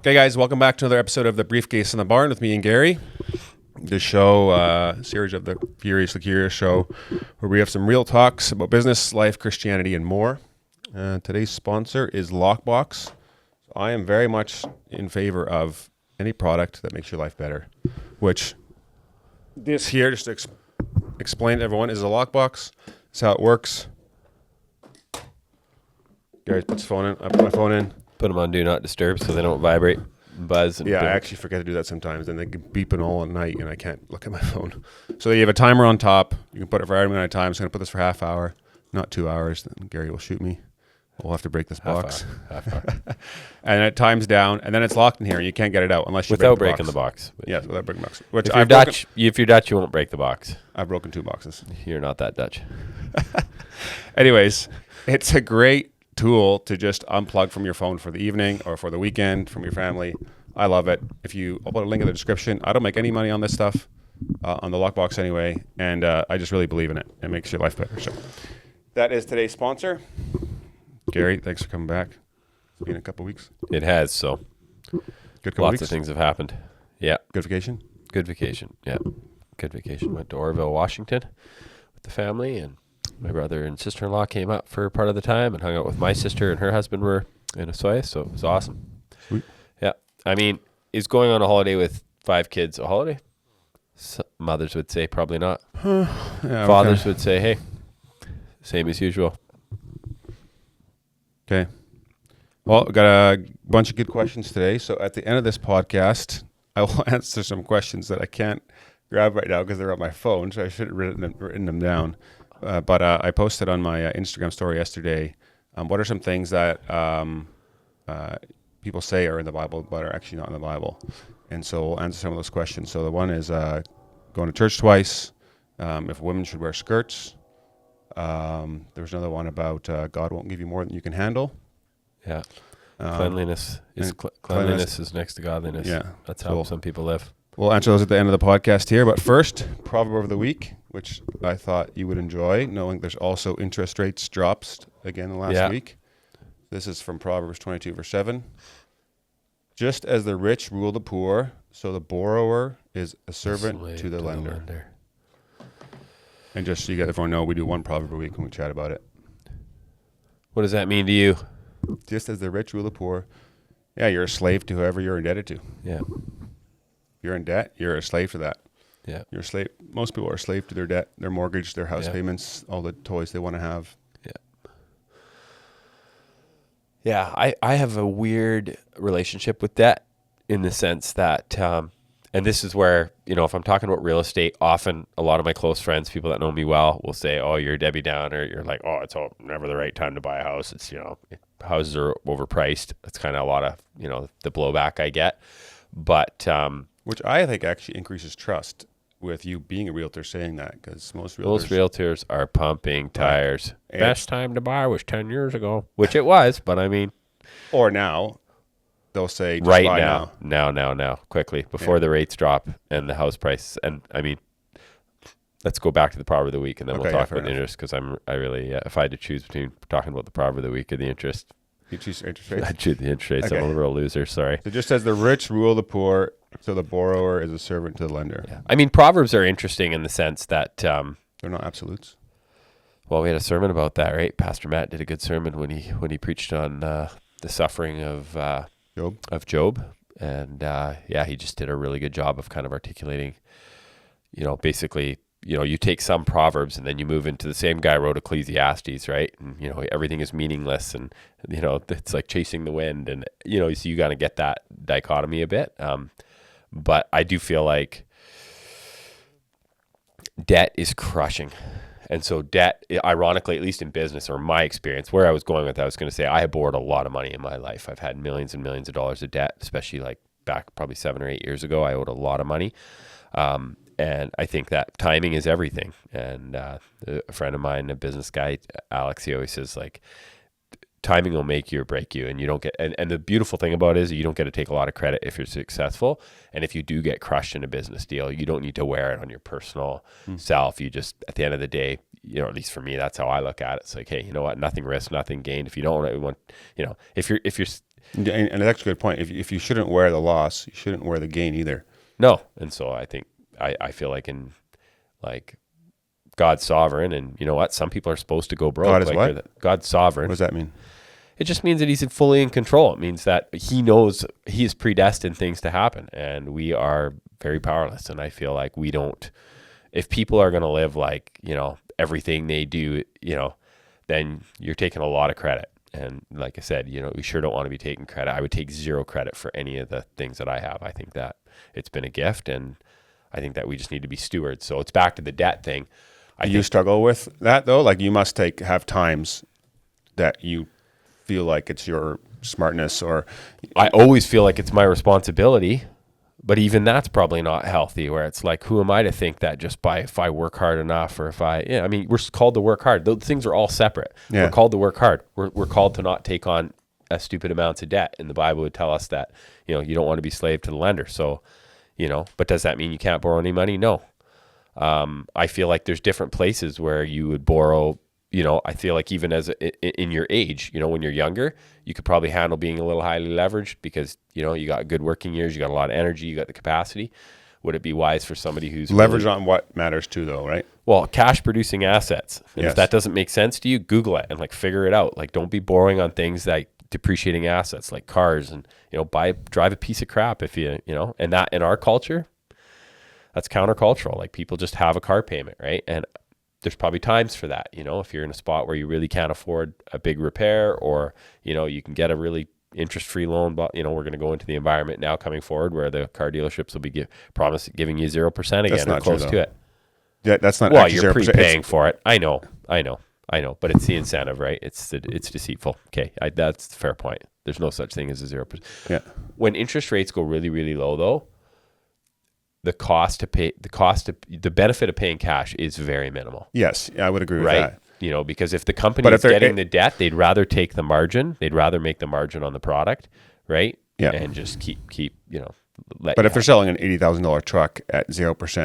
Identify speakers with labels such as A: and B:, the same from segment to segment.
A: Okay, guys, welcome back to another episode of the Briefcase The Barn with me and Gary. The show, series of the Furiously Curious show, where we have some real talks about business, life, Christianity, and more. Today's sponsor is Lockbox. I am very much in favor of any product that makes your life better, which this here, just to explain to everyone, is a Lockbox. That's how it works. Gary puts his phone in. I put my phone in.
B: Put them on Do Not Disturb so they don't vibrate and buzz. And
A: I actually forget to do that sometimes, and they can beeping all at night, and I can't look at my phone. So you have a timer on top. You can put it for every minute at a time. So I'm going to put this for half hour, not 2 hours. Then Gary will shoot me. We'll have to break this box.
B: Half hour.
A: And it times down, and then it's locked in here, and you can't get it out unless you
B: without
A: break
B: breaking the box.
A: Yeah, without breaking the box. Which
B: if you're Dutch, you won't break the box.
A: I've broken 2 boxes.
B: You're not that Dutch.
A: Anyways, it's a great tool to just unplug from your phone for the evening or for the weekend from your family. I love it. I'll put a link in the description. I don't make any money on this stuff, on the Lockbox anyway, and I just really believe in it. It makes your life better. So that is today's sponsor. Gary, thanks for coming back. It's been a couple of weeks.
B: It has, so
A: Good couple
B: lots
A: weeks.
B: of things have happened. Yeah.
A: Good vacation?
B: Good vacation, yeah. Good vacation. Went to Orville, Washington with the family, and my brother and sister-in-law came up for part of the time and hung out with my sister, and her husband were in Osoyoos, so it was awesome.
A: Sweet.
B: Yeah. I mean, is going on a holiday with 5 kids a holiday? Mothers would say probably not.
A: Yeah,
B: Fathers would say, hey, same as usual.
A: Okay. Well, we've got a bunch of good questions today. So at the end of this podcast, I will answer some questions that I can't grab right now because they're on my phone, so I should have written them down. But I posted on my Instagram story yesterday, what are some things that people say are in the Bible but are actually not in the Bible? And so we'll answer some of those questions. So the one is going to church twice, if women should wear skirts. There's another one about God won't give you more than you can handle.
B: Yeah. Cleanliness is next to godliness.
A: Yeah.
B: That's how some people live.
A: We'll answer those at the end of the podcast here. But first, Proverb of the Week, which I thought you would enjoy, knowing there's also interest rates drops again last week. This is from Proverbs 22, verse 7. Just as the rich rule the poor, so the borrower is a servant to the lender. And just so you guys everyone know, we do one proverb a week and we chat about it.
B: What does that mean to you?
A: Just as the rich rule the poor, you're a slave to whoever you're indebted to.
B: Yeah.
A: If you're in debt, you're a slave to that.
B: Yeah.
A: You're a slave. Most people are a slave to their debt, their mortgage, their house payments, all the toys they want to have.
B: Yeah. Yeah, I have a weird relationship with debt in the sense that, and this is where, if I'm talking about real estate, often a lot of my close friends, people that know me well, will say, oh, you're a Debbie Downer. You're like, oh, it's never the right time to buy a house. It's, houses are overpriced. That's kind of a lot of, the blowback I get. But,
A: which I think actually increases trust with you being a realtor saying that, because most
B: realtors are pumping tires. Right. Best time to buy was 10 years ago, which it was, but I mean.
A: Or now. They'll say just
B: right
A: buy
B: now, quickly, before the rates drop and the house price. And I mean, let's go back to the Proverb of the Week, and then we'll talk about the interest, because I really, if I had to choose between talking about the Proverb of the Week or the interest.
A: You choose interest rates?
B: I'd choose the interest rates. Okay. I'm a real loser, sorry.
A: So just as the rich rule the poor, so the borrower is a servant to the lender.
B: Yeah. I mean, Proverbs are interesting in the sense that... they're
A: not absolutes.
B: Well, we had a sermon about that, right? Pastor Matt did a good sermon when he preached on the suffering of Job. And he just did a really good job of kind of articulating, basically, you take some Proverbs and then you move into the same guy wrote Ecclesiastes, right? And, everything is meaningless and, it's like chasing the wind. And, so you got to get that dichotomy a bit. But I do feel like debt is crushing. And so debt, ironically, at least in business or my experience, where I was going with that, I was going to say I have borrowed a lot of money in my life. I've had millions and millions of dollars of debt, especially like back probably 7 or 8 years ago. I owed a lot of money. And I think that timing is everything. And a friend of mine, a business guy, Alex, he always says, like, timing will make you or break you. And you don't get, and the beautiful thing about it is you don't get to take a lot of credit if you're successful. And if you do get crushed in a business deal, you don't need to wear it on your personal self. You just, at the end of the day, at least for me, that's how I look at it. It's like, hey, you know what? Nothing risked, nothing gained. If you don't want, if you're
A: And that's a good point. If you shouldn't wear the loss, you shouldn't wear the gain either.
B: No. And so I think, I feel like God's sovereign, and you know what? Some people are supposed to go broke.
A: God is what?
B: God's sovereign.
A: What does that mean?
B: It just means that he's fully in control. It means that he knows he has predestined things to happen, and we are very powerless. And I feel like we don't, if people are going to live like, everything they do, then you're taking a lot of credit. And like I said, we sure don't want to be taking credit. I would take zero credit for any of the things that I have. I think that it's been a gift, and I think that we just need to be stewards. So it's back to the debt thing.
A: Do you struggle with that though? Like you must have times that you feel like it's your smartness, or
B: I always feel like it's my responsibility, but even that's probably not healthy, where it's like, who am I to think that just if I work hard enough, or we're called to work hard. Those things are all separate. Yeah. We're called to work hard. We're called to not take on stupid amounts of debt. And the Bible would tell us that, you don't want to be slave to the lender. So, but does that mean you can't borrow any money? No. I feel like there's different places where you would borrow. I feel like even in your age, when you're younger, you could probably handle being a little highly leveraged because, you got good working years, you got a lot of energy, you got the capacity. Would it be wise for somebody who's
A: leverage on what matters too though, right?
B: Well, cash producing assets. And
A: yes.
B: If that doesn't make sense to you, Google it and figure it out. Don't be borrowing on things like depreciating assets like cars and, drive a piece of crap if and that in our culture, that's countercultural. People just have a car payment, right? And there's probably times for that, if you're in a spot where you really can't afford a big repair, or, you can get a really interest-free loan, but, we're going to go into the environment now coming forward where the car dealerships will be giving you 0% again,
A: that's not
B: or close
A: true,
B: to it.
A: Yeah, that's not.
B: Well, you're prepaying for it. I know, but it's the incentive, right? It's deceitful. Okay. That's the fair point. There's no such thing as a 0%.
A: Yeah.
B: When interest rates go really, really low though, the benefit of paying cash is very minimal.
A: Yes, I would agree with that.
B: Because if the company is getting the debt, they'd rather take the margin. They'd rather make the margin on the product, right?
A: Yeah.
B: And just keep.
A: But if they're selling an $80,000 truck at 0%,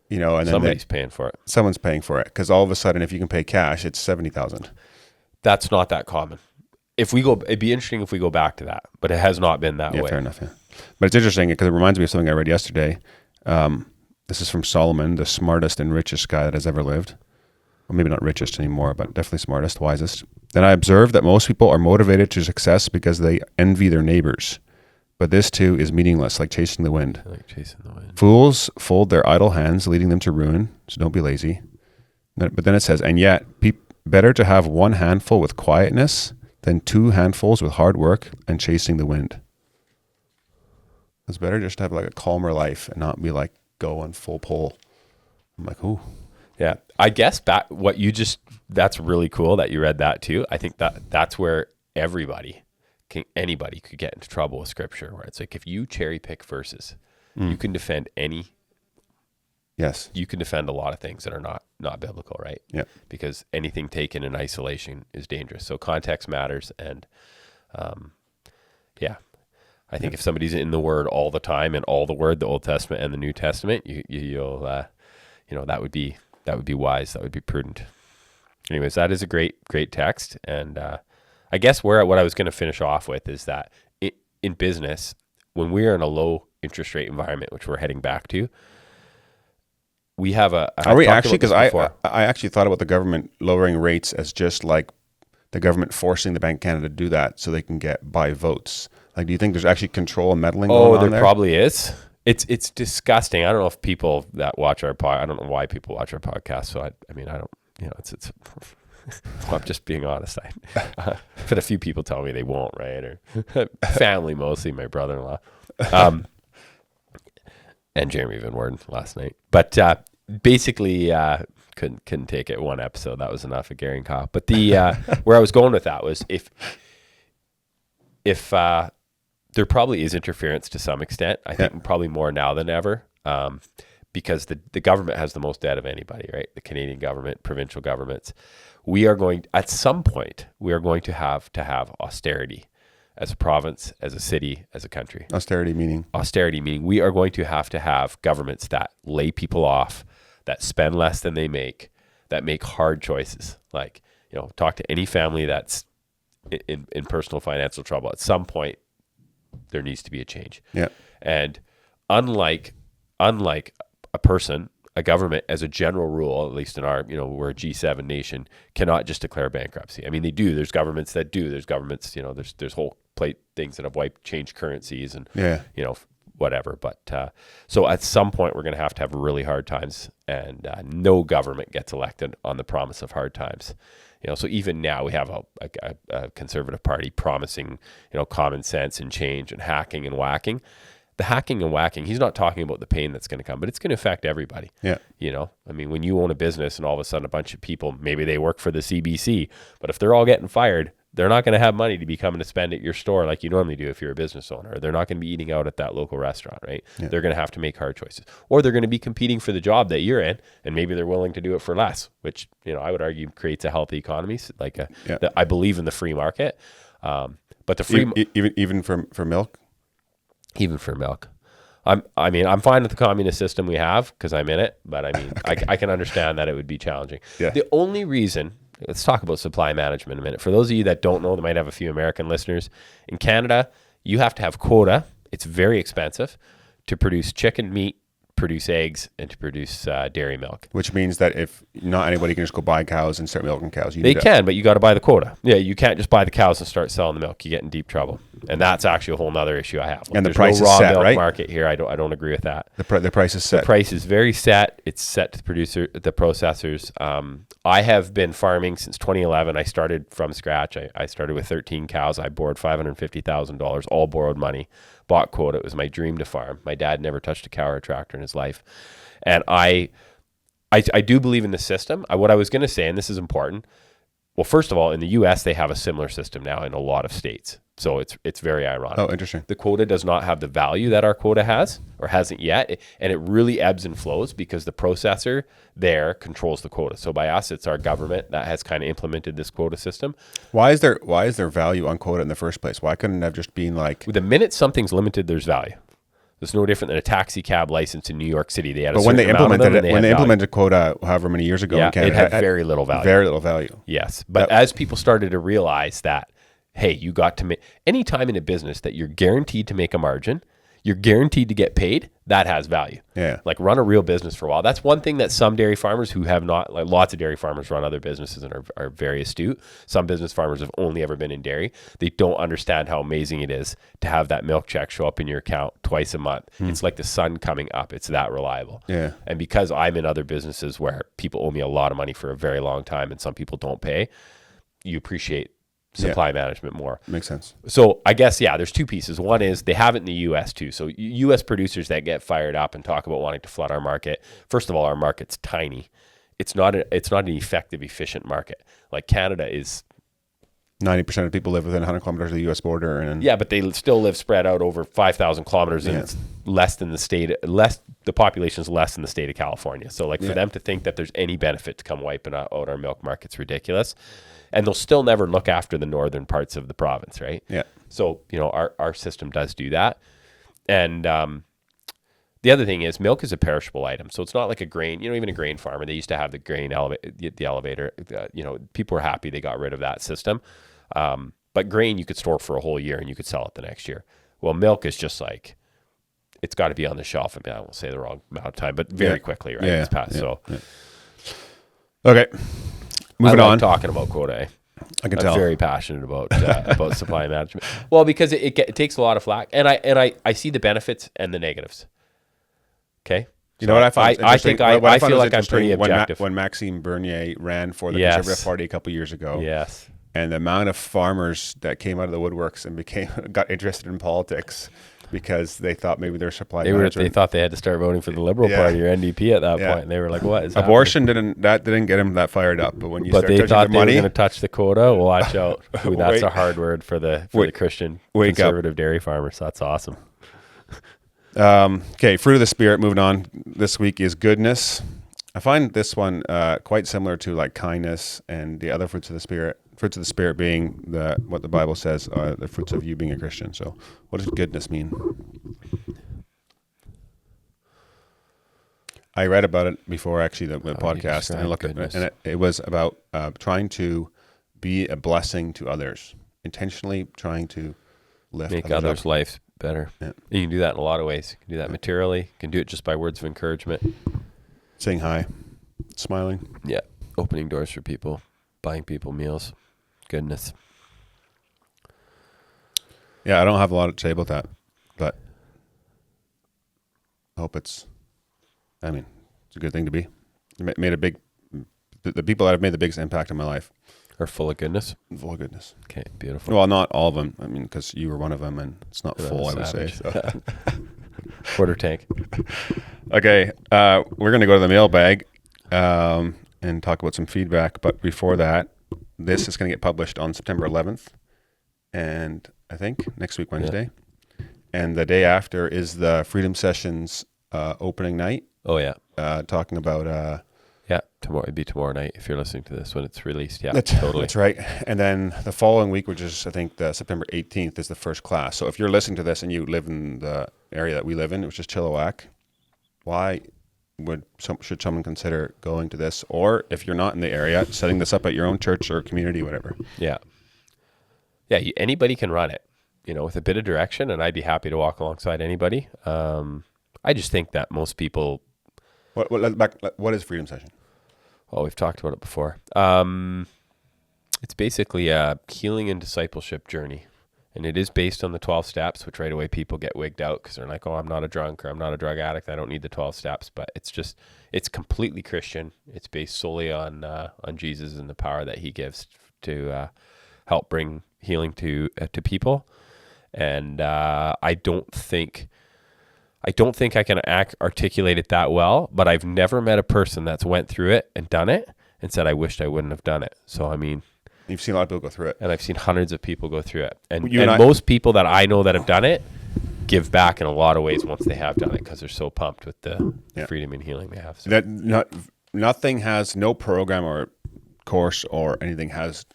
A: and then
B: somebody's paying for it.
A: Someone's paying for it, because all of a sudden, if you can pay cash, it's $70,000.
B: That's not that common. It'd be interesting if we go back to that, but it has not been that way.
A: Fair enough. Yeah. But it's interesting because it reminds me of something I read yesterday. This is from Solomon, the smartest and richest guy that has ever lived. Well, maybe not richest anymore, but definitely smartest, wisest. Then I observed that most people are motivated to success because they envy their neighbors. But this too is meaningless, like chasing the wind. Fools fold their idle hands, leading them to ruin. So don't be lazy. But then it says, and yet, better to have one handful with quietness than two handfuls with hard work and chasing the wind. It's better just to have a calmer life and not be going full pull. I'm like, ooh.
B: Yeah. I guess that's really cool that you read that too. I think that's where anybody could get into trouble with scripture, where it's if you cherry pick verses, you can defend
A: Yes.
B: You can defend a lot of things that are not biblical, right?
A: Yeah.
B: Because anything taken in isolation is dangerous. So context matters. And, I think if somebody's in the Word all the time, and all the Word, the Old Testament and the New Testament, you'll that would be wise. That would be prudent. Anyways, that is a great text. And I guess what I was going to finish off with is that in business, when we are in a low interest rate environment, which we're heading back to, we have
A: Are we actually? Because I actually thought about the government lowering rates as just like the government forcing the Bank of Canada to do that so they can buy votes. Do you think there's actually control and meddling going on there?
B: Oh, there probably is. It's disgusting. I don't know if people that watch our podcast, I don't know why people watch our podcast. So I don't, it's I'm just being honest. But a few people tell me they won't, right? Or family, mostly my brother-in-law. And Jeremy Van Worden last night. But basically, couldn't take it one episode. That was enough of Gary and Kyle. But where I was going with that was if there probably is interference to some extent. I think probably more now than ever, because the government has the most debt of anybody, right? The Canadian government, provincial governments. At some point, we are going to have austerity as a province, as a city, as a country.
A: Austerity meaning
B: we are going to have governments that lay people off, that spend less than they make, that make hard choices. Talk to any family that's in personal financial trouble. At some point, there needs to be a change.
A: Yeah.
B: And unlike a person, a government, as a general rule, at least in our, we're a G7 nation, cannot just declare bankruptcy. I mean, they do. There's governments that do. There's governments, there's whole plate things that have changed currencies and, whatever. But so at some point, we're going to have really hard times, and no government gets elected on the promise of hard times. So even now we have a conservative party promising, common sense and change and hacking and whacking. The hacking and whacking, he's not talking about the pain that's going to come, but it's going to affect everybody.
A: Yeah.
B: I mean, when you own a business and all of a sudden a bunch of people, maybe they work for the CBC, but if they're all getting fired, they're not going to have money to be coming to spend at your store like you normally do if you're a business owner. They're not going to be eating out at that local restaurant, right? Yeah. They're going to have to make hard choices. Or they're going to be competing for the job that you're in, and maybe they're willing to do it for less, which, I would argue creates a healthy economy. I believe in the free market. But the free...
A: Even for milk?
B: Even for milk. I'm fine with the communist system we have because I'm in it, but okay. I can understand that it would be challenging.
A: Yeah.
B: The only reason... Let's talk about supply management in a minute. For those of you that don't know, that might have a few American listeners, in Canada, you have to have quota. It's very expensive to produce chicken meat, produce eggs, and to produce dairy milk.
A: Which means that if not anybody can just go buy cows and start milking cows.
B: They can, but you got to buy the quota. Yeah, you can't just buy the cows and start selling the milk. You get in deep trouble. And that's actually a whole nother issue I have.
A: And the price is set, right?
B: Market here. I don't agree with that.
A: The price is set.
B: The price is very set. It's set to the processors. I have been farming since 2011. I started from scratch. I started with 13 cows. I borrowed $550,000, all borrowed money. Bought quota. It was my dream to farm. My dad never touched a cow or a tractor in his life. And I do believe in the system. What I was going to say, and this is important. Well, first of all, in the U.S., they have a similar system now in a lot of states. So it's very ironic.
A: Oh, interesting.
B: The quota does not have the value that our quota has or hasn't yet. And it really ebbs and flows because the processor there controls the quota. So by us, it's our government that has kind of implemented this quota system.
A: Why is there value on quota in the first place? Why couldn't it have just been like...
B: The minute something's limited, there's value. It's no different than a taxi cab license in New York City. They had
A: but when they implemented quota however many years ago in Canada,
B: it had very little value.
A: Very little value.
B: Yes. But as people started to realize that, hey, you got to make any time in a business that you're guaranteed to make a margin, you're guaranteed to get paid, that has value.
A: Yeah.
B: Like run a real business for a while. That's one thing that some dairy farmers who have not, like lots of dairy farmers run other businesses and are very astute. Some business farmers have only ever been in dairy. They don't understand how amazing it is to have that milk check show up in your account twice a month. It's like the sun coming up. It's that reliable.
A: Yeah.
B: And because I'm in other businesses where people owe me a lot of money for a very long time and some people don't pay, you appreciate supply management more.
A: Makes sense.
B: So I guess, there's two pieces. One is they have it in the U.S. too. So U.S. producers that get fired up and talk about wanting to flood our market. First of all, our market's tiny. It's not an effective, efficient market. Like Canada is
A: 90% of people live within 100 kilometers of the U.S. border.
B: But they still live spread out over 5,000 kilometers and it's less than the population is less than the state of California. So for them to think that there's any benefit to come wiping out our milk market's ridiculous. And they'll still never look after the northern parts of the province, right?
A: Yeah.
B: So, our system does do that. And the other thing is milk is a perishable item. So it's not like a grain, even a grain farmer, they used to have the grain elevator, people were happy they got rid of that system. But grain you could store for a whole year and you could sell it the next year. Well, milk is just like, it's got to be on the shelf. I won't say the wrong amount of time, but very quickly, right? It's passed.
A: Okay. Moving on.
B: Talking about quota.
A: I can tell.
B: I'm very passionate about supply management. Well, because it takes a lot of flack, and I see the benefits and the negatives. Okay.
A: You know what I find?
B: I feel like I'm pretty objective.
A: When Maxime Bernier ran for the Conservative Party a couple years ago.
B: Yes.
A: And the amount of farmers that came out of the woodworks and got interested in politics because they thought maybe their supply management.
B: They thought they had to start voting for the Liberal Party or NDP at that point. And they were like, "What is
A: abortion?" Didn't get him that fired up. But when you start
B: they
A: touching
B: thought
A: the money,
B: they were going to touch the quota. Well, watch out. Ooh, that's a hard word for the Christian conservative dairy farmers. That's awesome.
A: Okay, fruit of the Spirit. Moving on. This week is goodness. I find this one quite similar to like kindness and the other fruits of the Spirit. Fruits of the Spirit being what the Bible says, the fruits of you being a Christian. So what does goodness mean? I read about it before actually the podcast, and I looked at it, and it was about trying to be a blessing to others. intentionally trying to
B: make others' lives better.
A: Yeah.
B: You can do that in a lot of ways. You can do that materially. You can do it just by words of encouragement.
A: Saying hi, smiling.
B: Yeah. Opening doors for people, buying people meals. Goodness.
A: Yeah, I don't have a lot to say about that, but I hope it's a good thing to be. Made a big, the people that have made the biggest impact in my life
B: Are full of goodness.
A: full of goodness.
B: Okay, beautiful.
A: Well, not all of them. I mean, because you were one of them, and it's not full, I would say.
B: Savage.
A: So.
B: Quarter tank.
A: Okay, we're going to go to the mailbag and talk about some feedback. But before that, this is going to get published on September 11th, and I think next week, Wednesday. Yeah. And the day after is the Freedom Sessions opening night.
B: Oh, yeah.
A: Talking about...
B: yeah, tomorrow. It'd be tomorrow night if you're listening to this when it's released. Yeah,
A: totally. That's right. And then the following week, which is, I think, the September 18th, is the first class. So if you're listening to this and you live in the area that we live in, which is Chilliwack, why should someone consider going to this? Or if you're not in the area, setting this up at your own church or community, whatever.
B: Yeah. Yeah, anybody can run it, with a bit of direction, and I'd be happy to walk alongside anybody. I just think that most people...
A: What is Freedom Session?
B: Oh, we've talked about it before. It's basically a healing and discipleship journey. And it is based on the 12 steps, which right away people get wigged out because they're like, oh, I'm not a drunk or I'm not a drug addict. I don't need the 12 steps. But it's completely Christian. It's based solely on Jesus and the power that he gives to help bring healing to people. And I don't think I can articulate it that well, but I've never met a person that's went through it and done it and said, I wished I wouldn't have done it. So,
A: you've seen a lot of people go through it.
B: And I've seen hundreds of people go through it. And most people that I know that have done it give back in a lot of ways once they have done it because they're so pumped with the freedom and healing they have. So.
A: Nothing has, no program or course or anything has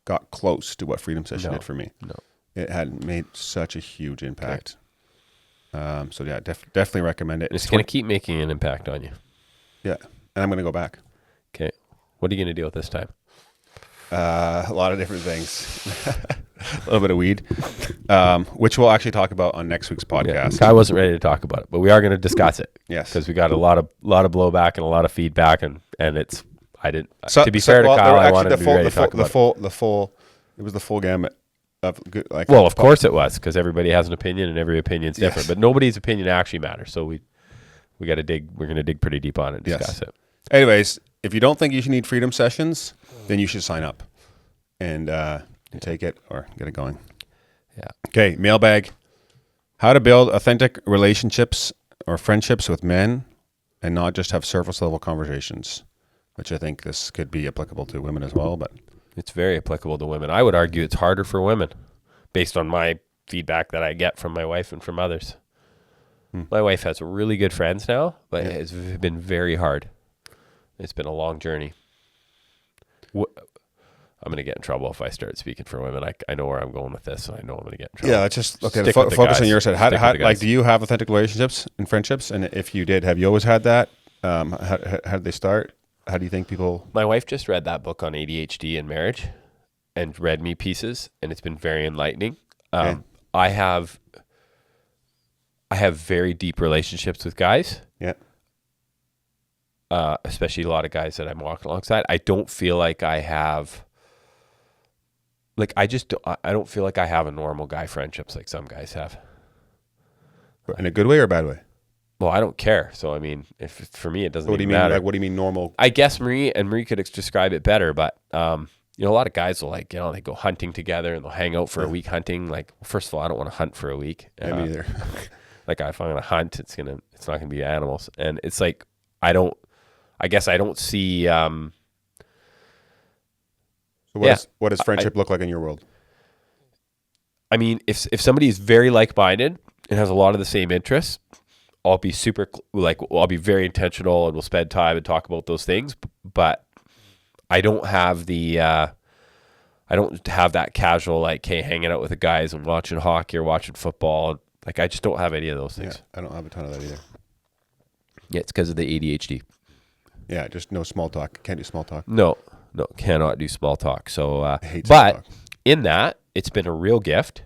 A: got close to what Freedom Session did for me.
B: No.
A: It had made such a huge impact. So yeah, definitely recommend it.
B: It's going to keep making an impact on you.
A: Yeah. And I'm going to go back.
B: Okay. What are you going to deal with this time?
A: A lot of different things. A little bit of weed, which we'll actually talk about on next week's podcast.
B: Yeah, I wasn't ready to talk about it, but we are going to discuss it.
A: Yes,
B: because we got a lot of blowback and a lot of feedback, and it's to be fair to Kyle, I wanted to be ready to talk about
A: it was the full gamut of good.
B: Well, of course it was, because everybody has an opinion and every opinion's different, but nobody's opinion actually matters. So we got to dig. We're going to dig pretty deep on it and discuss it.
A: Anyways, if you don't think you should need Freedom Sessions, then you should sign up and take it or get it going.
B: Yeah.
A: Okay, mailbag. How to build authentic relationships or friendships with men and not just have surface level conversations, which I think this could be applicable to women as well. But
B: it's very applicable to women. I would argue it's harder for women based on my feedback that I get from my wife and from others. My wife has really good friends now, but it's been very hard. It's been a long journey. I'm going to get in trouble if I start speaking for women. I know where I'm going with this, and I know I'm going to get in trouble.
A: Yeah, just okay. Focus on your side. How do you have authentic relationships and friendships? And if you did, have you always had that? How did they start? How do you think people?
B: My wife just read that book on ADHD and marriage, and read me pieces, and it's been very enlightening. Okay. I have very deep relationships with guys.
A: Yeah.
B: Especially a lot of guys that I'm walking alongside. I don't feel like I have, I don't feel like I have a normal guy friendships like some guys have.
A: In a good way or a bad way?
B: Well, I don't care. So, if for me, it doesn't matter.
A: What do you mean normal?
B: I guess Marie could describe it better, but, a lot of guys will they go hunting together and they'll hang out for a week hunting. First of all, I don't want to hunt for a week.
A: Me neither.
B: If I'm going to hunt, it's not going to be animals. And it's I don't see.
A: So what does friendship look like in your world?
B: If somebody is very like-minded and has a lot of the same interests, I'll be super I'll be very intentional and we'll spend time and talk about those things. But I don't have that casual hey, hanging out with the guys and watching hockey or watching football. I just don't have any of those things.
A: Yeah, I don't have a ton of that either.
B: Yeah, it's because of the ADHD.
A: Yeah, just no small talk. Can't do small talk.
B: No, cannot do small talk. So,
A: I hate small talk.
B: In that, it's been a real gift,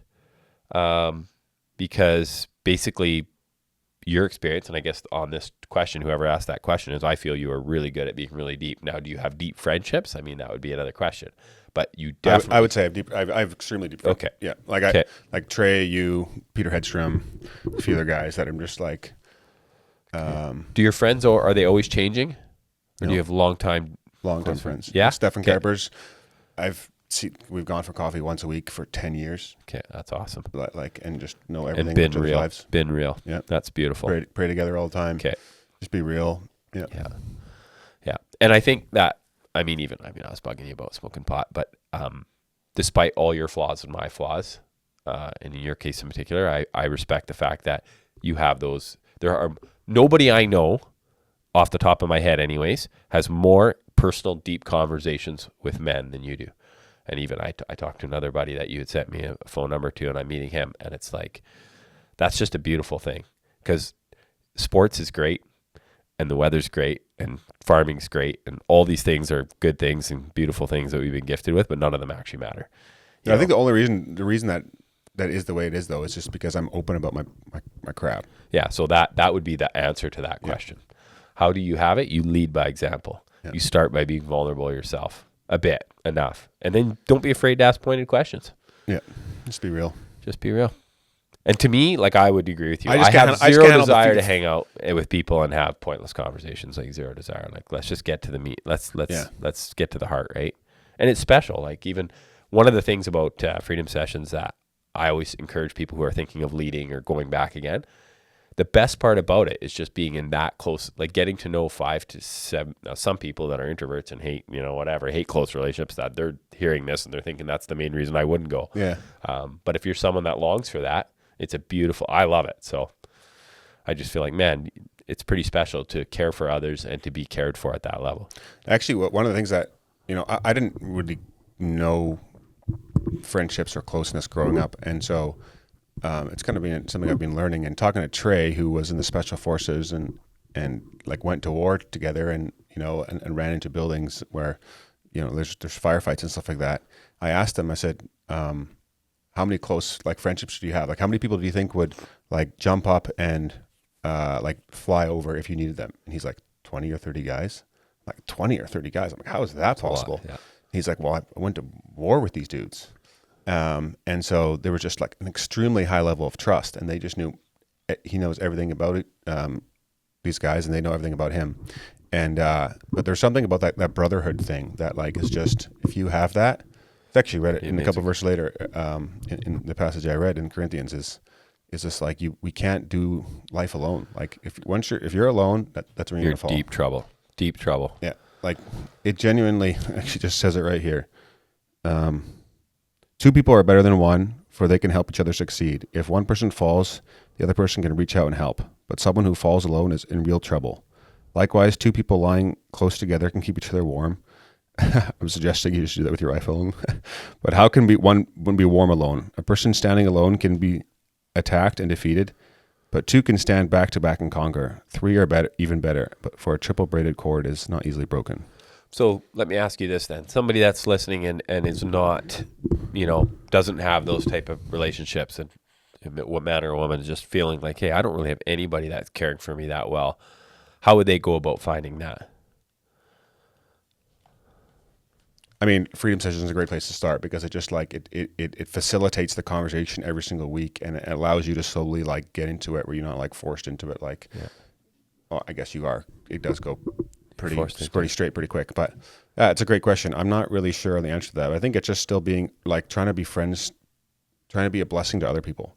B: because basically your experience, and I guess on this question, whoever asked that question, is I feel you are really good at being really deep. Now, do you have deep friendships? I mean, that would be another question. But you definitely...
A: I would say I have deep. I have extremely deep friendships.
B: Okay.
A: Yeah. Like Trey, you, Peter Hedstrom, a few other guys that I'm just like...
B: do your friends, or are they always changing? Or do you have long-time
A: friends?
B: Yeah?
A: Stefan Carpers, we've gone for coffee once a week for 10 years.
B: Okay, that's awesome.
A: Like, and just know everything.
B: And been
A: about
B: real.
A: lives.
B: Been real.
A: Yeah.
B: That's beautiful.
A: Pray together all the time.
B: Okay.
A: Just be real. Yeah.
B: Yeah. And I think that, I was bugging you about smoking pot, but despite all your flaws and my flaws, and in your case in particular, I respect the fact that you have those. There are nobody I know, off the top of my head anyways, has more personal, deep conversations with men than you do. And even I talked to another buddy that you had sent me a phone number to, and I'm meeting him, and it's like, that's just a beautiful thing, because sports is great, and the weather's great, and farming's great, and all these things are good things and beautiful things that we've been gifted with, but none of them actually matter.
A: I think the reason that is the way it is, though, is just because I'm open about my crap.
B: Yeah, so that would be the answer to that question. Yeah. How do you have it? You lead by example. Yeah. You start by being vulnerable yourself a bit, enough, and then don't be afraid to ask pointed questions.
A: Yeah, just be real.
B: Just be real. And to me, like, I would agree with you.
A: I
B: have zero desire to hang out with people and have pointless conversations. Like, zero desire. Like, let's just get to the meat. Let's get to the heart, right? And it's special. Like, even one of the things about Freedom Sessions that I always encourage people who are thinking of leading or going back again, the best part about it is just being in that close, like getting to know 5 to 7. Now, some people that are introverts and hate close relationships, that they're hearing this and they're thinking that's the main reason I wouldn't go.
A: Yeah.
B: But if you're someone that longs for that, it's I love it. So I just feel like, man, it's pretty special to care for others and to be cared for at that level.
A: Actually, one of the things that, I didn't really know friendships or closeness growing up. And so it's kind of been something I've been learning, and talking to Trey, who was in the special forces and like went to war together and ran into buildings where, there's firefights and stuff like that. I asked him, I said, how many close like friendships do you have? Like, how many people do you think would like jump up and like fly over if you needed them? And he's like, 20 or 30 guys. I'm like, 20 or 30 guys. I'm like, how is that possible?
B: Yeah.
A: He's like, well, I went to war with these dudes. And so there was just like an extremely high level of trust, and they just knew he knows everything about it, these guys, and they know everything about him. And but there's something about that brotherhood thing that like is just, if you have that, I actually read it in a couple of verses later in the passage I read in Corinthians is just like we can't do life alone. Like if you're alone, that's when you're gonna fall.
B: Deep trouble.
A: Yeah, like it genuinely actually just says it right here. 2 people are better than one, for they can help each other succeed. If one person falls, the other person can reach out and help. But someone who falls alone is in real trouble. Likewise, 2 people lying close together can keep each other warm. I'm suggesting you should do that with your iPhone. But how can one be warm alone? A person standing alone can be attacked and defeated, but 2 can stand back to back and conquer. 3 are better, even better, but for a triple braided cord is not easily broken.
B: So let me ask you this then. Somebody that's listening and is not, doesn't have those type of relationships, and what man or woman is just feeling like, hey, I don't really have anybody that's caring for me that well. How would they go about finding that?
A: I mean, Freedom Sessions is a great place to start, because it just like it facilitates the conversation every single week, and it allows you to slowly like get into it where you're not like forced into it. Like, well, I guess you are. It does go pretty straight, pretty quick. But it's a great question. I'm not really sure on the answer to that. But I think it's just still being like trying to be friends, trying to be a blessing to other people.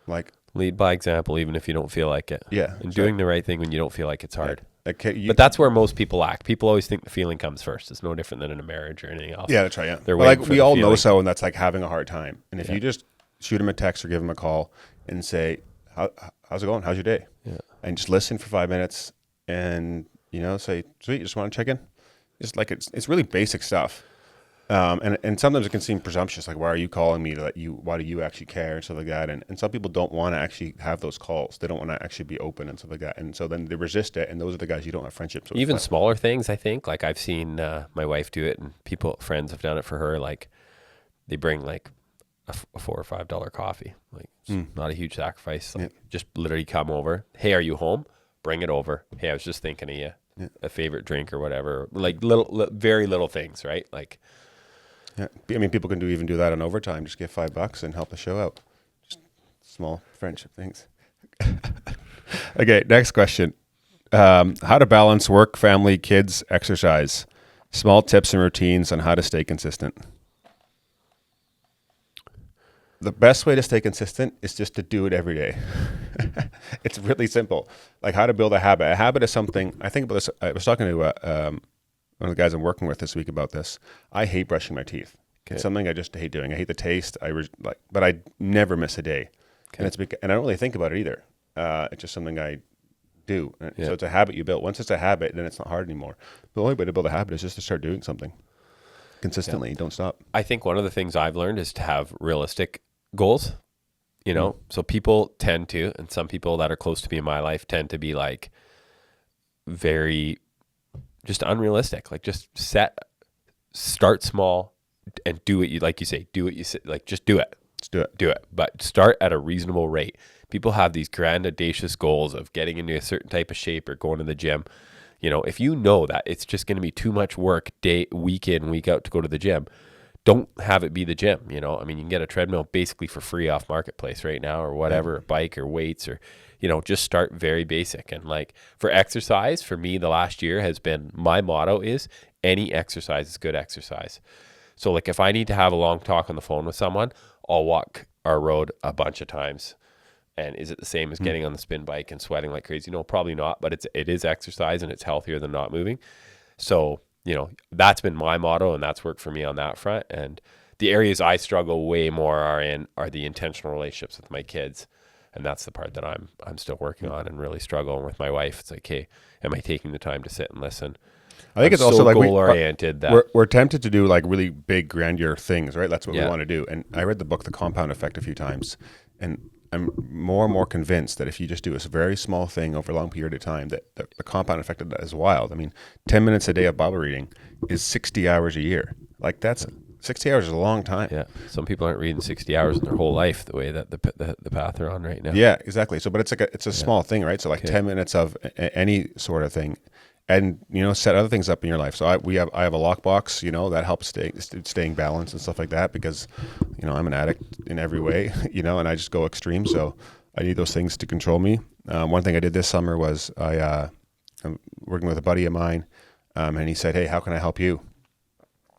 A: Like,
B: lead by example, even if you don't feel like it.
A: Yeah,
B: and doing the right thing when you don't feel like it's hard.
A: Okay,
B: but that's where most people act. People always think the feeling comes first. It's no different than in a marriage or anything else.
A: Yeah, that's right. Yeah,
B: they're
A: like we all know someone that's like having a hard time, and if you just shoot them a text or give them a call and say, "How's it going? How's your day?"
B: Yeah,
A: and just listen for 5 minutes, and say, "Sweet, you just want to check in." It's like it's really basic stuff, and sometimes it can seem presumptuous, like, why are you calling me? Why do you actually care and stuff like that? And some people don't want to actually have those calls. They don't want to actually be open and stuff like that. And so then they resist it. And those are the guys you don't have friendships with.
B: Even smaller things, I think. Like, I've seen my wife do it, and friends have done it for her. Like, they bring like a $4 or $5 coffee. Like it's not a huge sacrifice. Like just literally come over. Hey, are you home? Bring it over. Hey, I was just thinking of you. Yeah. A favorite drink or whatever. Like very little things, right? Like,
A: yeah. I mean, people can even do that on overtime. Just get $5 and help the show out. Just small friendship things. Okay, next question. How to balance work, family, kids, exercise. Small tips and routines on how to stay consistent. The best way to stay consistent is just to do it every day. It's really simple. Like how to build a habit. A habit is something, I think about this, I was talking to one of the guys I'm working with this week about this. I hate brushing my teeth. Okay. It's something I just hate doing. I hate the taste. But I never miss a day. Okay. And I don't really think about it either. It's just something I do. So it's a habit you build. Once it's a habit, then it's not hard anymore. The only way to build a habit is just to start doing something consistently. Don't stop.
B: I think one of the things I've learned is to have realistic goals, you know? So people tend to, and some people that are close to me in my life tend to be like very just unrealistic. Like just start small and do what you, like you say, do what you say, like just do it. Do it. But start at a reasonable rate. People have these grand audacious goals of getting into a certain type of shape or going to the gym. You know, if you know that it's just going to be too much work week in, week out to go to the gym, don't have it be the gym. You know, I mean, you can get a treadmill basically for free off Marketplace right now or whatever, a bike or weights or, you know, just start very basic. And like for exercise, for me, the last year has been, my motto is any exercise is good exercise. So like if I need to have a long talk on the phone with someone, I'll walk our road a bunch of times. And is it the same as getting on the spin bike and sweating like crazy? No, probably not, but it is exercise and it's healthier than not moving. So, you know, that's been my motto and that's worked for me on that front. And the areas I struggle way more are the intentional relationships with my kids. And that's the part that I'm still working on and really struggling with my wife. It's like, hey, am I taking the time to sit and listen?
A: I think it's also like
B: goal oriented that
A: we're tempted to do like really big grandeur things, right? That's what we want to do. And I read the book, The Compound Effect, a few times, and I'm more and more convinced that if you just do a very small thing over a long period of time, that the compound effect of that is wild. I mean, 10 minutes a day of Bible reading is 60 hours a year. Like that's 60 hours is a long time.
B: Yeah. Some people aren't reading 60 hours in their whole life the way that the path they're on right now.
A: Yeah, exactly. So, but it's a small thing, right? So like 10 minutes of any sort of thing. And, you know, set other things up in your life. So I have a lockbox, you know, that helps staying balanced and stuff like that because, you know, I'm an addict in every way, you know, and I just go extreme. So I need those things to control me. One thing I did this summer was I'm working with a buddy of mine and he said, hey, how can I help you?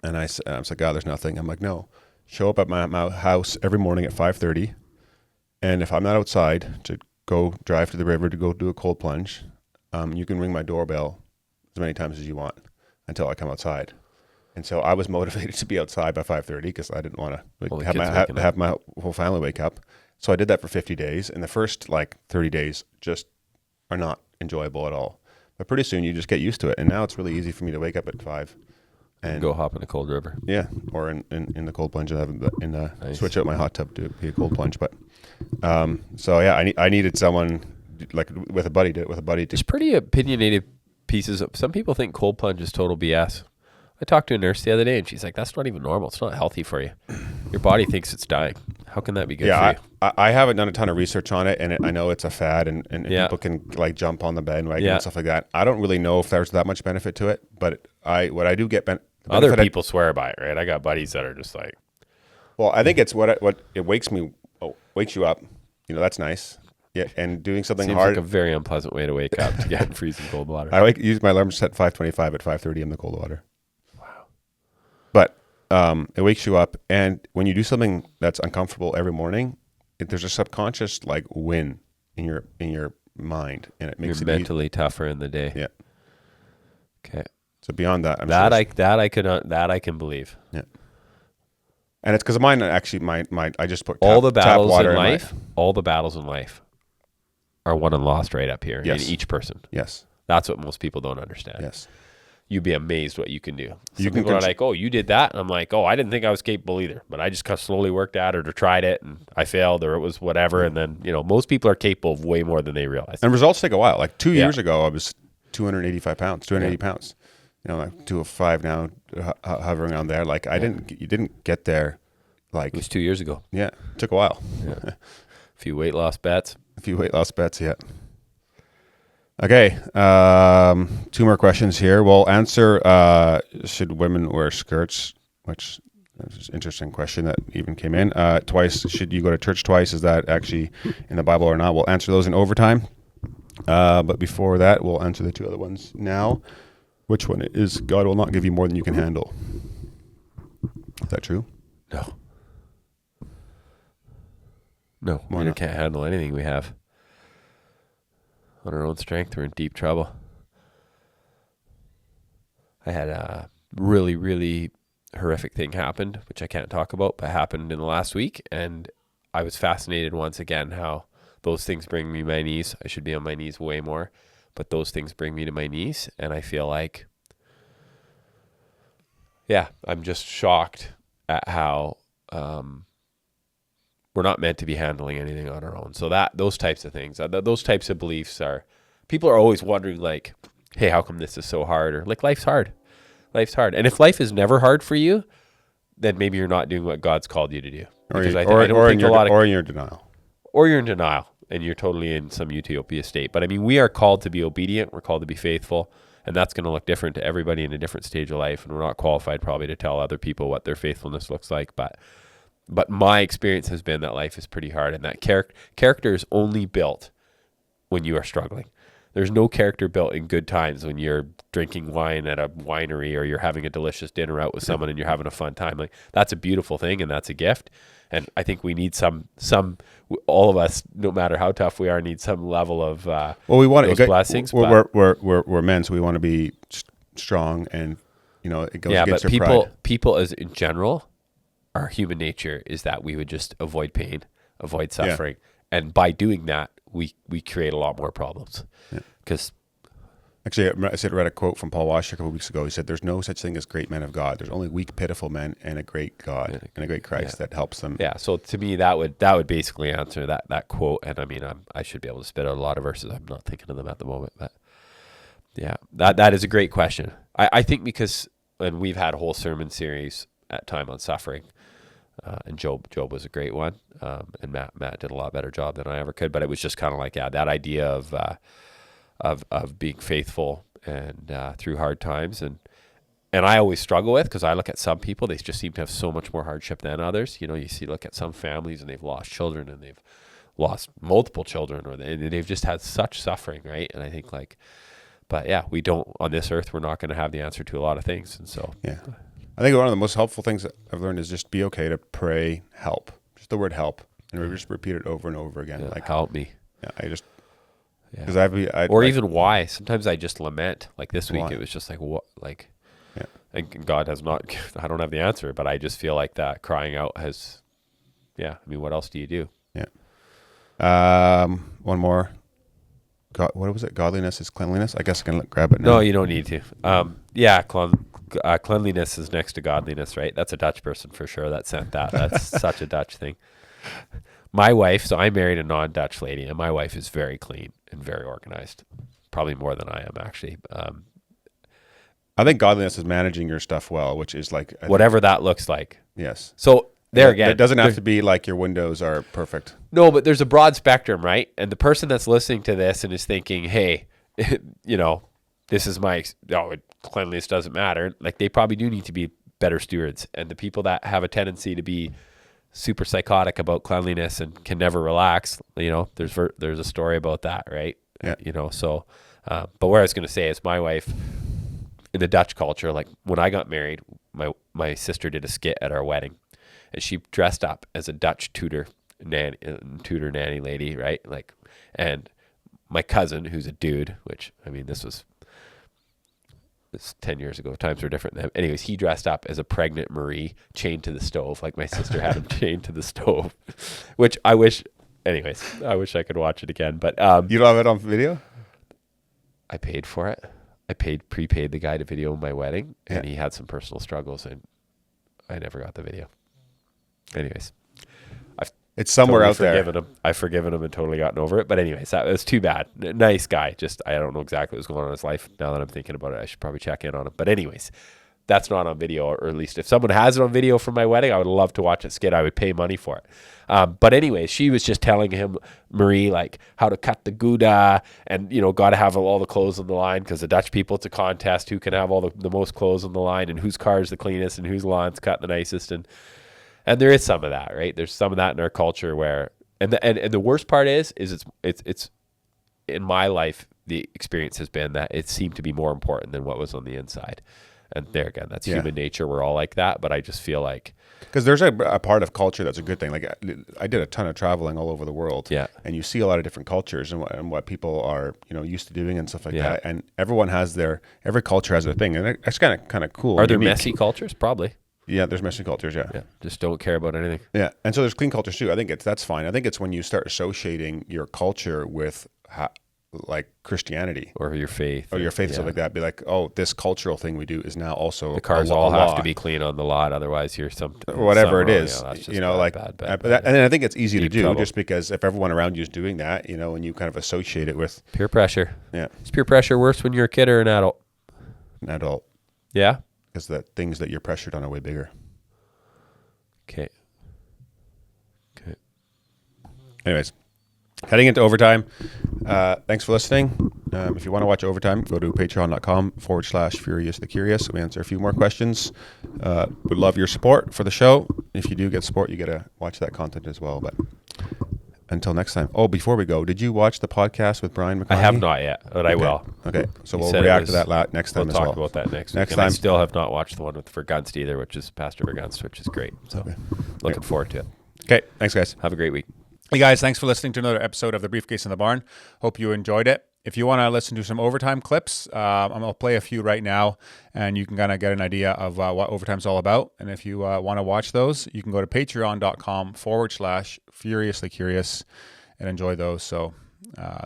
A: And I was like, God, there's nothing. I'm like, no, show up at my house every morning at 5:30. And if I'm not outside to go drive to the river to go do a cold plunge, you can ring my doorbell as many times as you want until I come outside. And so I was motivated to be outside by 5:30 because I didn't want to have my whole family wake up. So I did that for 50 days. And the first like 30 days just are not enjoyable at all. But pretty soon you just get used to it. And now it's really easy for me to wake up at 5 and
B: go hop in a cold river.
A: Yeah. Or in the cold plunge and nice. Switch out my hot tub to be a cold plunge. But so yeah, I needed someone like with a buddy to.
B: It's pretty opinionated pieces of, some people think cold plunge is total BS. I talked to a nurse the other day and she's like, that's not even normal. It's not healthy for you. Your body thinks it's dying. How can that be good for you?
A: I haven't done a ton of research on it and I know it's a fad and people can like jump on the bandwagon and stuff like that. I don't really know if there's that much benefit to it, but what I do get
B: other people swear by it, right? I got buddies that are just like,
A: well, I think it's what it wakes you up. You know, that's nice. Yeah, and doing something
B: seems
A: hard.
B: Like a very unpleasant way to wake up to get in freezing cold water.
A: I use my alarm set 5:25 at 5:30 in the cold water.
B: Wow.
A: But it wakes you up, and when you do something that's uncomfortable every morning, there's a subconscious like win in your mind, and it makes
B: You're mentally tougher in the day.
A: Yeah.
B: Okay.
A: So beyond that,
B: I can believe.
A: Yeah. And it's because of mine. Actually, I just put
B: all the battles in life. All the battles in life are won and lost right up here in each person.
A: Yes.
B: That's what most people don't understand.
A: Yes.
B: You'd be amazed what you can do. People are like, oh, you did that? And I'm like, oh, I didn't think I was capable either. But I just slowly worked at it or tried it and I failed or it was whatever. And then, you know, most people are capable of way more than they realize.
A: And results take a while. Like 2 years ago, I was 285 pounds, 280 pounds. You know, like 205 now, hovering around there. Like you didn't get there like
B: It was 2 years ago.
A: yeah, it took a while.
B: Yeah. A few weight loss bets.
A: A few weight loss bets, yeah. Okay, 2 more questions here. We'll answer should women wear skirts, which is an interesting question that even came in. Twice, should you go to church twice? Is that actually in the Bible or not? We'll answer those in overtime. But before that, we'll answer the 2 other ones now. Which one is God will not give you more than you can handle? Is that true?
B: No. No, we can't handle anything we have. On our own strength, we're in deep trouble. I had a really, really horrific thing happened, which I can't talk about, but happened in the last week. And I was fascinated once again how those things bring me to my knees. I should be on my knees way more, but those things bring me to my knees. And I feel like, I'm just shocked at how we're not meant to be handling anything on our own. So those types of things, those types of beliefs people are always wondering like, hey, how come this is so hard? Or like, life's hard. Life's hard. And if life is never hard for you, then maybe you're not doing what God's called you to do.
A: Or you're in denial.
B: Or you're in denial and you're totally in some utopia state. But I mean, we are called to be obedient. We're called to be faithful. And that's going to look different to everybody in a different stage of life. And we're not qualified probably to tell other people what their faithfulness looks like. But my experience has been that life is pretty hard, and that character is only built when you are struggling. There's no character built in good times when you're drinking wine at a winery or you're having a delicious dinner out with someone and you're having a fun time. Like, that's a beautiful thing and that's a gift. And I think we need some all of us, no matter how tough we are, need some level of
A: we want
B: those blessings.
A: We're men, so we want to be strong, and it goes against your pride.
B: People as in general, our human nature is that we would just avoid pain, avoid suffering. Yeah. And by doing that, we create a lot more problems. Because
A: actually, I read a quote from Paul Washer a couple of weeks ago. He said, there's no such thing as great men of God. There's only weak, pitiful men and a great God and a great Christ that helps them. Yeah.
B: So to me, that would basically answer that quote. And I mean, I should be able to spit out a lot of verses. I'm not thinking of them at the moment, but yeah, that is a great question. I think because, and we've had a whole sermon series at time on suffering. And Job was a great one. And Matt did a lot better job than I ever could, but it was just kind of like, that idea of being faithful and through hard times. And I always struggle with, because I look at some people, they just seem to have so much more hardship than others. Look at some families and they've lost children and they've lost multiple children, or they've just had such suffering. Right. And I think we don't, on this earth, we're not going to have the answer to a lot of things. And so,
A: I think one of the most helpful things that I've learned is just be okay to pray help. Just the word help. And we just repeat it over and over again.
B: Like, help me.
A: Yeah, because
B: even why. Sometimes I just lament. Like this week, it was just like, what? Like, and God has not, I don't have the answer, but I just feel like that crying out has, I mean, what else do you do?
A: Yeah. One more. What was it? Godliness is cleanliness? I guess I can grab it now.
B: No, you don't need to. Cleanliness is next to godliness, right? That's a Dutch person for sure that sent that. That's such a Dutch thing. My wife, so I married a non-Dutch lady, and my wife is very clean and very organized, probably more than I am actually.
A: I think godliness is managing your stuff well, which is like
B: whatever that looks like.
A: Yes.
B: So again,
A: it doesn't have to be like your windows are perfect.
B: No, but there's a broad spectrum, right? And the person that's listening to this and is thinking, hey, this is cleanliness doesn't matter. Like, they probably do need to be better stewards. And the people that have a tendency to be super psychotic about cleanliness and can never relax, there's a story about that, right?
A: Yeah.
B: But what I was going to say is, my wife, in the Dutch culture, like when I got married, my sister did a skit at our wedding, and she dressed up as a Dutch tutor nanny lady, right? Like, and my cousin, who's a dude, which, I mean, it's 10 years ago. Times were different then. Anyways, he dressed up as a pregnant Marie chained to the stove. Like my sister had him chained to the stove, which I wish I could watch it again. But
A: you don't have it on video?
B: I paid for it. I prepaid the guy to video my wedding, and he had some personal struggles, and I never got the video. Anyways,
A: it's somewhere out there.
B: I've forgiven him and totally gotten over it. But anyways, that was too bad. Nice guy. Just, I don't know exactly what's going on in his life. Now that I'm thinking about it, I should probably check in on him. But anyways, That's not on video, or at least if someone has it on video from my wedding, I would love to watch it skit. I would pay money for it. But anyway, she was just telling him, Marie, like how to cut the Gouda and, got to have all the clothes on the line because the Dutch people, it's a contest who can have all the most clothes on the line and whose car is the cleanest and whose lawn's cut the nicest. And there is some of that, right? There's some of that in our culture where, and the worst part is it's in my life, the experience has been that it seemed to be more important than what was on the inside. And there again, that's human nature. We're all like that. But I just feel like,
A: because there's a part of culture that's a good thing. Like I did a ton of traveling all over the world, and you see a lot of different cultures and what people are used to doing and stuff like that. And everyone has every culture has their thing, and it's kind of cool.
B: Are there messy cultures? Probably.
A: Yeah, there's messy cultures. Yeah,
B: just don't care about anything.
A: Yeah, and so there's clean cultures too. I think that's fine. I think it's when you start associating your culture with like Christianity
B: or your faith
A: stuff like that. Be like, oh, this cultural thing we do is now also
B: the cars all have to be clean on the lot, otherwise you're
A: or whatever it is.
B: That's just
A: bad. And I think it's easy to do just because if everyone around you is doing that, and you kind of associate it with
B: peer pressure.
A: Yeah,
B: is peer pressure worse when you're a kid or an adult?
A: An adult.
B: Yeah,
A: because the things that you're pressured on are way bigger.
B: Okay.
A: Anyways. Heading into overtime. Thanks for listening. If you want to watch overtime, go to patreon.com/Furious the Curious. We answer a few more questions. Would love your support for the show. If you do get support, you get to watch that content as well. But until next time. Oh, before we go, did you watch the podcast with Brian McCarthy?
B: I have not yet, but I will.
A: Okay, so we'll react to that next time as well.
B: We'll talk about that next
A: time.
B: I still have not watched the one with Vergunst either, which is Pastor Vergunst, which is great. So looking forward to it.
A: Okay, thanks guys.
B: Have a great week.
A: Hey guys, thanks for listening to another episode of the Briefcase in the Barn. Hope you enjoyed it. If you want to listen to some overtime clips, I'm going to play a few right now, and you can kind of get an idea of what overtime's all about. And if you want to watch those, you can go to patreon.com/Furiously Curious and enjoy those. So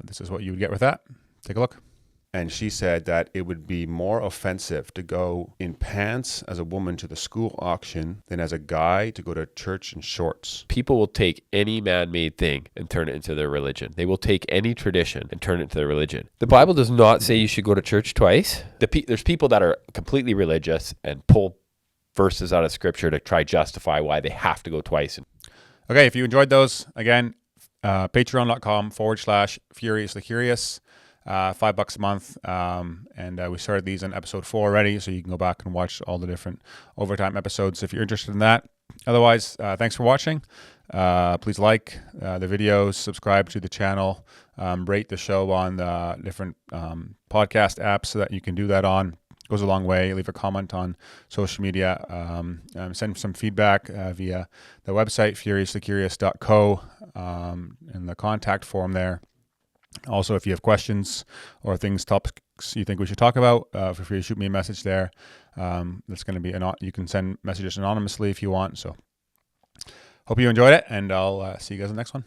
A: this is what you would get with that. Take a look. And she said that it would be more offensive to go in pants as a woman to the school auction than as a guy to go to church in shorts.
B: People will take any man-made thing and turn it into their religion. They will take any tradition and turn it into their religion. The Bible does not say you should go to church twice. There's people that are completely religious and pull verses out of scripture to try justify why they have to go twice.
A: Okay, if you enjoyed those, again, patreon.com/Furiously Curious. $5 a month, and we started these in episode 4 already, so you can go back and watch all the different overtime episodes if you're interested in that. Otherwise, thanks for watching. Please like the videos, subscribe to the channel, rate the show on the different podcast apps so that you can do that on. It goes a long way. Leave a comment on social media. Send some feedback via the website, furiouslycurious.co, in the contact form there. Also, if you have questions or topics you think we should talk about, feel free to shoot me a message there. That's going to be you can send messages anonymously if you want. So, hope you enjoyed it, and I'll see you guys in the next one.